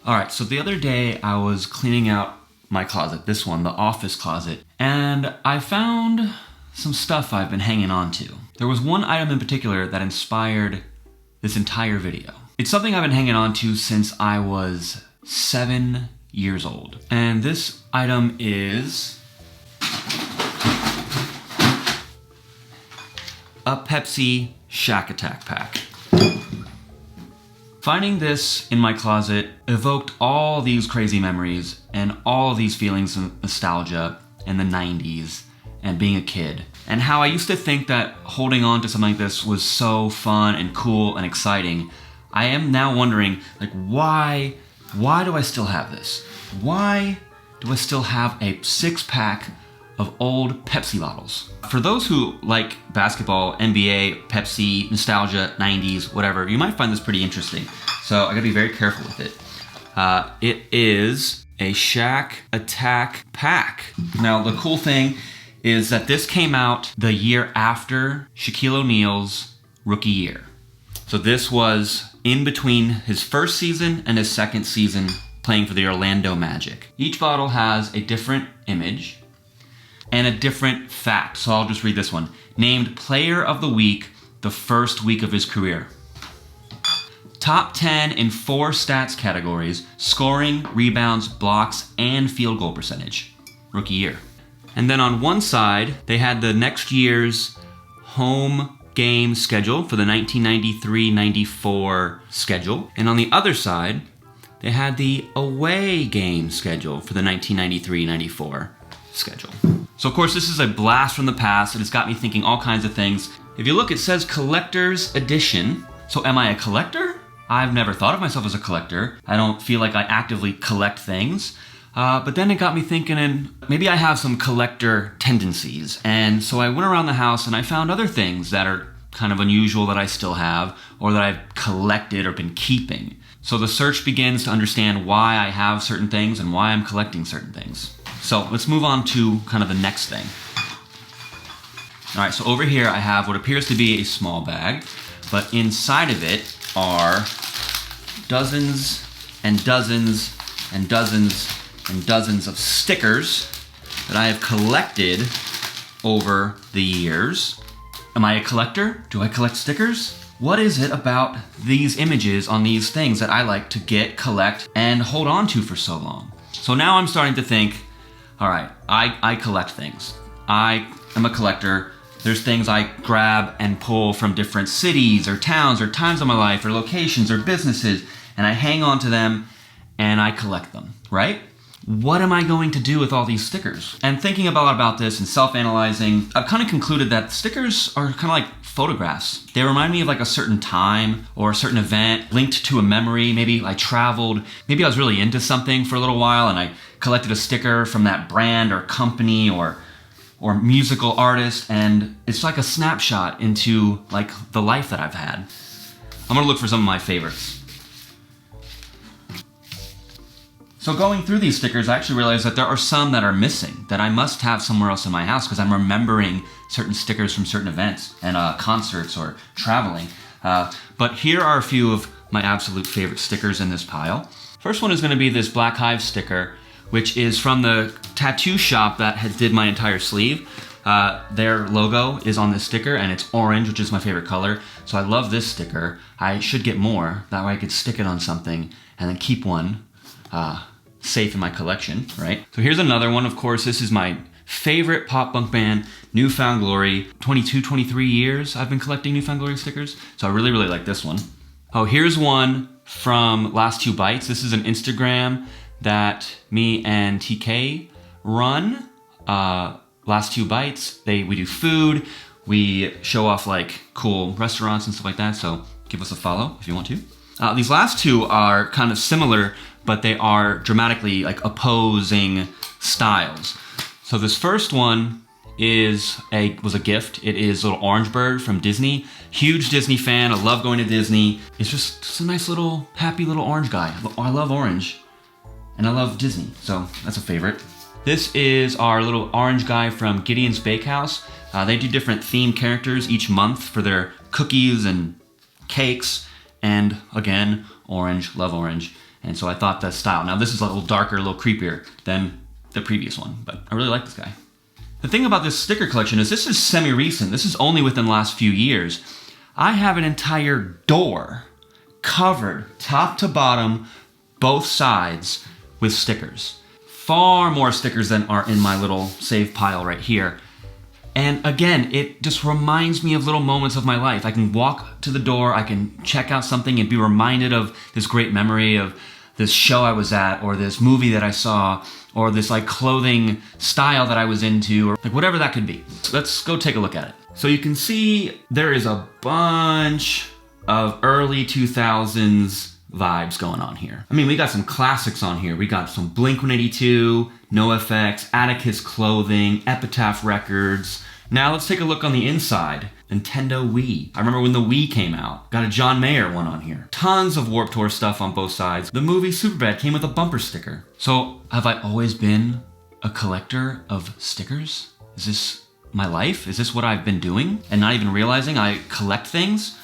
All right, so the other day I was cleaning out my closet, this one, the office closet, and I found some stuff I've been hanging on to. There was one item in particular that inspired this entire video. It's something I've been hanging on to since I was 7 years old. And this item is a Pepsi Shack Attack pack. Finding this in my closet evoked all these crazy memories and all of these feelings of nostalgia in the 90s and being a kid. And how I used to think that holding on to something like this was so fun and cool and exciting. I am now wondering, like, why do I still have this? Why do I still have a 6-pack of old Pepsi bottles? For those who like basketball, NBA, Pepsi, nostalgia, 90s, whatever, you might find this pretty interesting. So I gotta be very careful with it. It is a Shack Attack pack. Now the cool thing is that this came out the year after Shaquille O'Neal's rookie year. So this was in between his first season and his second season playing for the Orlando Magic. Each bottle has a different image and a different fact. So I'll just read this one. Named Player of the Week the first week of his career. Top 10 in 4 stats categories: scoring, rebounds, blocks, and field goal percentage. Rookie year. And then on one side, they had the next year's home game schedule for the 1993-94 schedule. And on the other side, they had the away game schedule for the 1993-94 schedule. So of course this is a blast from the past, and it's got me thinking all kinds of things. If you look, it says collector's edition. So am I a collector? I've never thought of myself as a collector. I don't feel like I actively collect things. But then it got me thinking, and maybe I have some collector tendencies. And so I went around the house and I found other things that are kind of unusual that I still have, or that I've collected or been keeping. So the search begins to understand why I have certain things and why I'm collecting certain things. So let's move on to kind of the next thing. All right, so over here I have what appears to be a small bag, but inside of it are dozens and dozens and dozens and dozens of stickers that I have collected over the years. Am I a collector? Do I collect stickers? What is it about these images on these things that I like to get, collect, and hold on to for so long? So now I'm starting to think, all right, I collect things. I am a collector. There's things I grab and pull from different cities or towns or times of my life or locations or businesses, and I hang on to them and I collect them, right? What am I going to do with all these stickers? And thinking about this and self-analyzing, I've kind of concluded that stickers are kind of like photographs. They remind me of like a certain time or a certain event linked to a memory. Maybe I traveled, maybe I was really into something for a little while and I collected a sticker from that brand or company or musical artist, and it's like a snapshot into like the life that I've had. I'm gonna look for some of my favorites. So going through these stickers, I actually realized that there are some that are missing that I must have somewhere else in my house because I'm remembering certain stickers from certain events and concerts or traveling. But here are a few of my absolute favorite stickers in this pile. First one is gonna be this Black Hive sticker, which is from the tattoo shop that did my entire sleeve. Their logo is on this sticker and it's orange, which is my favorite color. So I love this sticker. I should get more. That way I could stick it on something and then keep one safe in my collection, right? So here's another one. Of course, this is my favorite pop punk band, New Found Glory. 22, 23 years I've been collecting New Found Glory stickers. So I really, really like this one. Oh, here's one from Last 2 Bites. This is an Instagram that me and TK run. Last 2 Bites, we do food, we show off like cool restaurants and stuff like that, so give us a follow if you want to. These last two are kind of similar, but they are dramatically like opposing styles. So this first one was a gift. It is a little orange bird from Disney. Huge Disney fan, I love going to Disney. It's just a nice little, happy little orange guy. I love orange. And I love Disney, so that's a favorite. This is our little orange guy from Gideon's Bakehouse. They do different themed characters each month for their cookies and cakes. And again, orange, love orange. And so I thought the style. Now this is a little darker, a little creepier than the previous one, but I really like this guy. The thing about this sticker collection is this is semi-recent. This is only within the last few years. I have an entire door covered top to bottom, both sides, with stickers. Far more stickers than are in my little save pile right here. And again, it just reminds me of little moments of my life. I can walk to the door, I can check out something and be reminded of this great memory of this show I was at, or this movie that I saw, or this like clothing style that I was into, or like whatever that could be. Let's go take a look at it. So you can see there is a bunch of early 2000s vibes going on here. I mean, we got some classics on here. We got some Blink-182, NoFX, Atticus Clothing, Epitaph Records. Now let's take a look on the inside. Nintendo Wii. I remember when the Wii came out. Got a John Mayer one on here. Tons of Warped Tour stuff on both sides. The movie Superbad came with a bumper sticker. So have I always been a collector of stickers? Is this my life? Is this what I've been doing and not even realizing I collect things?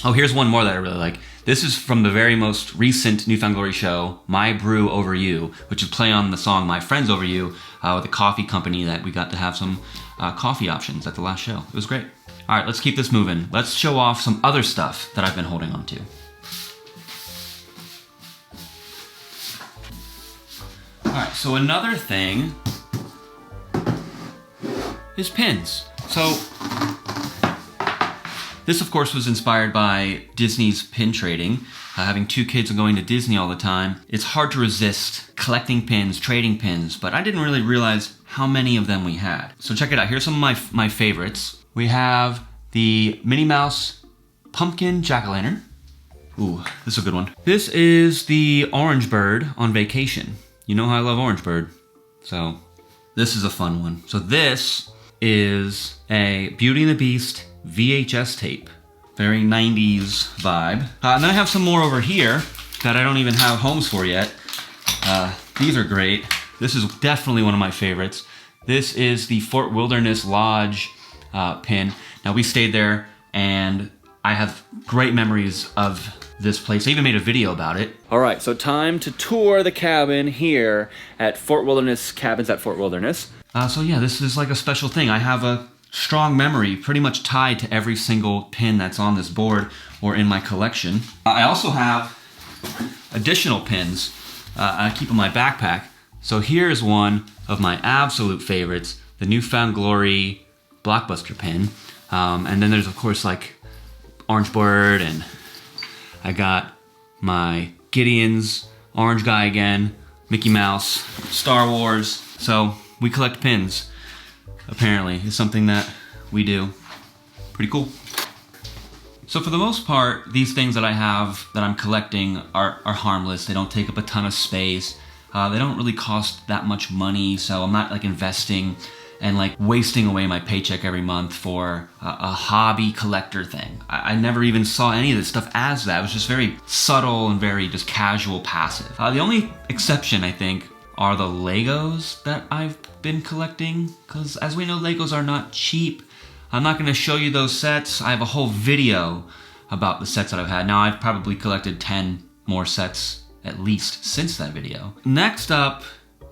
Oh, here's one more that I really like. This is from the very most recent New Found Glory show, My Brew Over You, which is play on the song My Friends Over You with a coffee company that we got to have some coffee options at the last show. It was great. All right, let's keep this moving. Let's show off some other stuff that I've been holding on to. All right, so another thing is pins. So this, of course, was inspired by Disney's pin trading. Having two kids and going to Disney all the time, it's hard to resist collecting pins, trading pins, but I didn't really realize how many of them we had. So check it out. Here's some of my favorites. We have the Minnie Mouse Pumpkin Jack-o'-lantern. Ooh, this is a good one. This is the Orange Bird on Vacation. You know how I love Orange Bird. So this is a fun one. So this is a Beauty and the Beast VHS tape. Very 90s vibe. And then I have some more over here that I don't even have homes for yet. These are great. This is definitely one of my favorites. This is the Fort Wilderness Lodge pin. Now we stayed there and I have great memories of this place. I even made a video about it. All right, so time to tour the cabin here at Fort Wilderness, Cabins at Fort Wilderness. So yeah, this is like a special thing. I have a strong memory pretty much tied to every single pin that's on this board or in my collection. I also have additional pins I keep in my backpack. So here's one of my absolute favorites, the New Found Glory Blockbuster pin. And then there's of course like Orange Bird, and I got my Gideon's Orange Guy again, Mickey Mouse, Star Wars. So we collect pins. Apparently, is something that we do. Pretty cool. So for the most part, these things that I have that I'm collecting are harmless. They don't take up a ton of space. They don't really cost that much money, so I'm not like investing and like wasting away my paycheck every month for a hobby collector thing. I never even saw any of this stuff as that. It was just very subtle and very just casual passive. The only exception, I think, are the Legos that I've been collecting, because as we know, Legos are not cheap. I'm not going to show you those sets. I have a whole video about the sets that I've had. Now I've probably collected 10 more sets at least since that video. Next up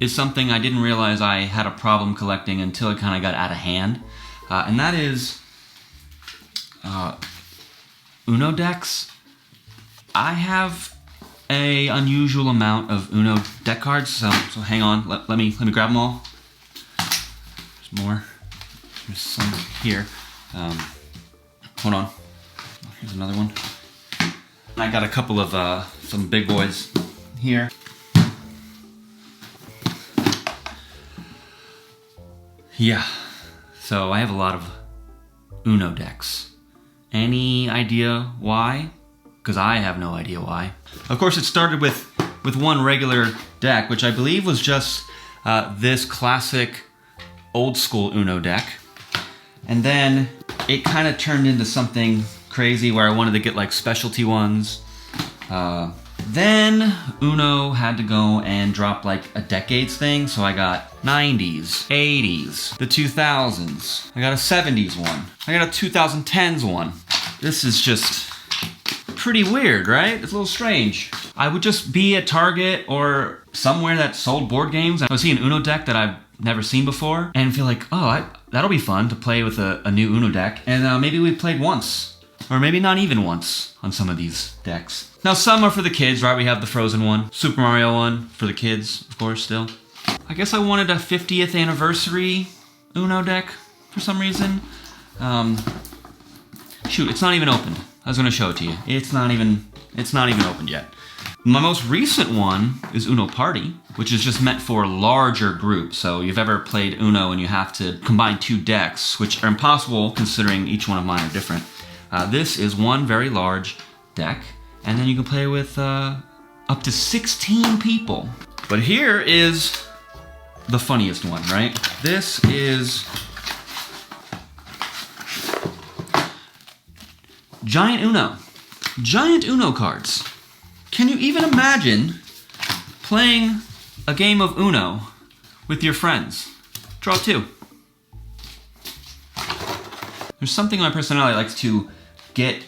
is something I didn't realize I had a problem collecting until it kind of got out of hand, and that is Uno decks. I have a unusual amount of Uno deck cards, so hang on, let me grab them all. There's more. There's some here. Hold on. Here's another one. I got a couple of some big boys here. Yeah, so I have a lot of Uno decks. Any idea why? Because I have no idea why. Of course, it started with one regular deck, which I believe was just this classic old school Uno deck. And then it kind of turned into something crazy where I wanted to get like specialty ones. Then Uno had to go and drop like a decades thing, so I got 90s, 80s, the 2000s. I got a 70s one. I got a 2010s one. This is just pretty weird, right? It's a little strange. I would just be at Target or somewhere that sold board games. I would see an Uno deck that I've never seen before and feel like, oh, that'll be fun to play with a new Uno deck. And maybe we played once, or maybe not even once on some of these decks. Now some are for the kids, right? We have the Frozen one, Super Mario one for the kids, of course, still. I guess I wanted a 50th anniversary Uno deck for some reason. Shoot, it's not even opened. I was gonna show it to you. It's not even opened yet. My most recent one is Uno Party, which is just meant for larger groups. So you've ever played Uno and you have to combine 2 decks, which are impossible considering each one of mine are different. This is one very large deck, and then you can play with up to 16 people. But here is the funniest one, right? This is Giant Uno. Giant Uno cards. Can you even imagine playing a game of Uno with your friends? Draw 2. There's something in my personality likes to get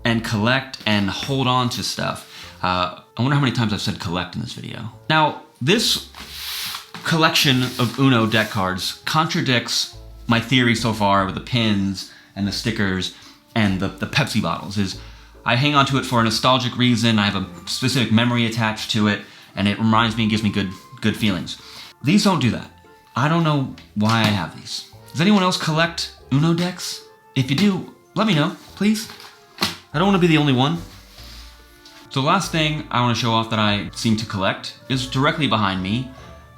and collect and hold on to stuff. I wonder how many times I've said collect in this video. Now, this collection of Uno deck cards contradicts my theory so far with the pins and the stickers and the Pepsi bottles. Is I hang on to it for a nostalgic reason. I have a specific memory attached to it, and it reminds me and gives me good feelings. These don't do that. I don't know why I have these. Does anyone else collect Uno decks? If you do, let me know, please. I don't want to be the only one. So the last thing I want to show off that I seem to collect is directly behind me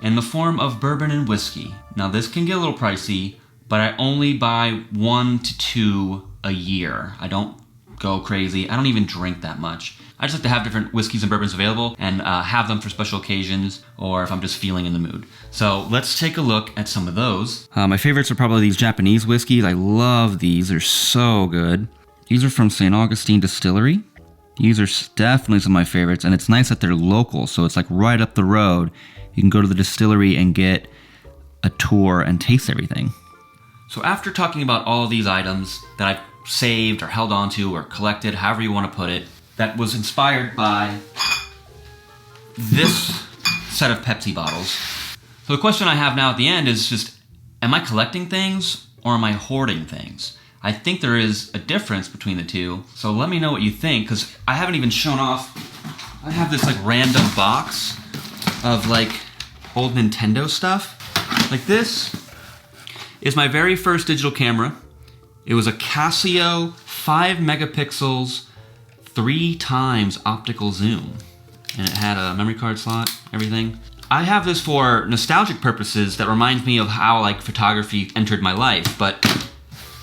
in the form of bourbon and whiskey. Now this can get a little pricey, but I only buy 1 to 2 a year. I don't go crazy. I don't even drink that much. I just like to have different whiskeys and bourbons available and have them for special occasions or if I'm just feeling in the mood. So let's take a look at some of those. My favorites are probably these Japanese whiskeys. I love these. They're so good. These are from St. Augustine Distillery. These are definitely some of my favorites, and it's nice that they're local, so it's like right up the road. You can go to the distillery and get a tour and taste everything. So after talking about all of these items that I've saved or held onto or collected, however you want to put it, that was inspired by this set of Pepsi bottles. So the question I have now at the end is just, am I collecting things or am I hoarding things? I think there is a difference between the two, so let me know what you think, because I haven't even shown off. I have this like random box of like old Nintendo stuff. Like this is my very first digital camera. It was a Casio 5 megapixels, 3 times optical zoom. And it had a memory card slot, everything. I have this for nostalgic purposes that reminds me of how like photography entered my life, but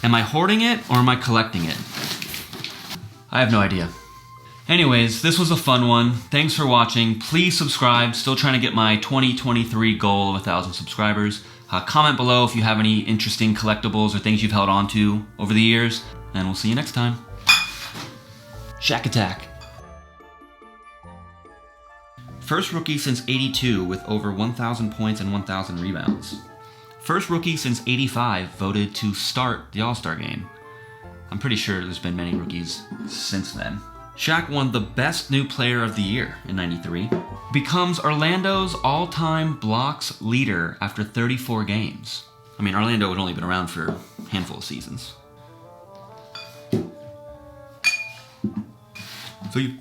am I hoarding it or am I collecting it? I have no idea. Anyways, this was a fun one. Thanks for watching. Please subscribe. Still trying to get my 2023 goal of 1,000 subscribers. Comment below if you have any interesting collectibles or things you've held on to over the years, and we'll see you next time. Shack Attack. First rookie since '82 with over 1,000 points and 1,000 rebounds. First rookie since '85 voted to start the All-Star game. I'm pretty sure there's been many rookies since then. Shaq won the Best New Player of the Year in '93. Becomes Orlando's all-time blocks leader after 34 games. I mean, Orlando had only been around for a handful of seasons. So you